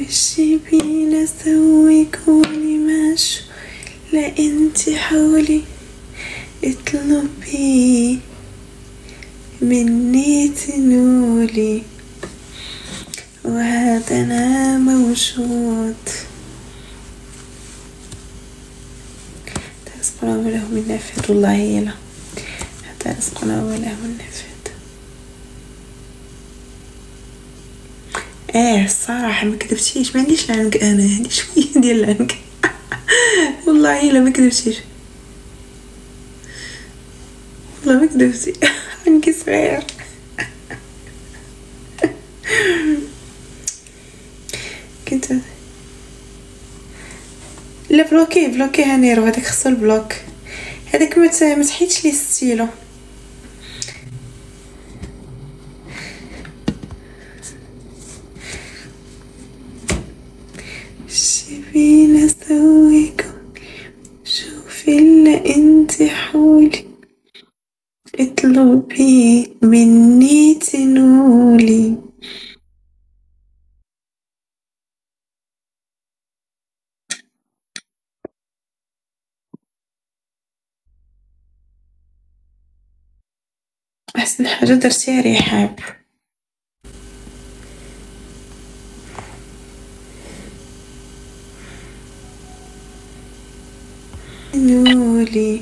وشي بينا سوي كوني ماشو، لا انتي حولي اطلبي مني تنولي، وهذا انا موجود. رزقنا وله من نافذ، والله يلا حتى رزقنا وله من نافذ. ايه الصراحة ما كذبتيش، ما عنديش عنق، انا عندي شوية ديال العنق والله الا ما كذبتيش، والله ما كذبتي عنقي صغير كنت لا بلوكي هانيرو، هذاك خصو البلوك، هذاك ما تحيدش ليه ستيلو. شوفي نسويكم، شوفي الا انت حولي اطلبي مني تنولي. احسن حاجة درتيها رحاب. نولي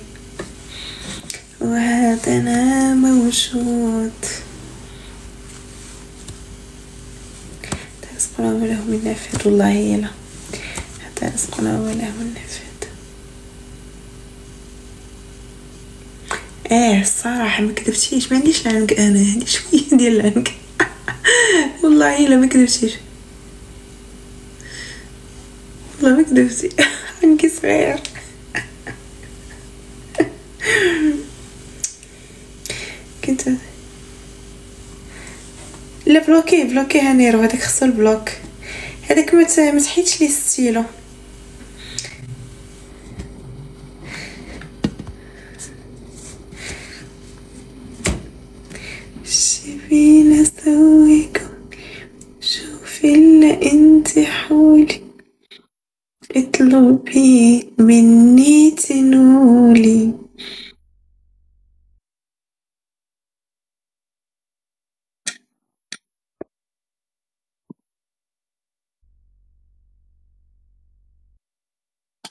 وهذا انا موجود. رزقنا وله من نافذ، والله يلا حتى رزقنا وله من نافذ. ايه الصراحة ما كذبتيش، ما عنديش عنق، انا عندي شوية ديال العنق والله الا ما كذبتيش، والله ما كذبتي عنقي صغير كنت لا بلوكي هانيرو، هذاك خصو البلوك، هذاك ما تحيدش ليه ستيلو. شوفي نسويكم، شوفي الا انت حولي اطلبي مني تنولي.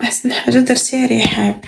احسن حاجة درتيها رحاب.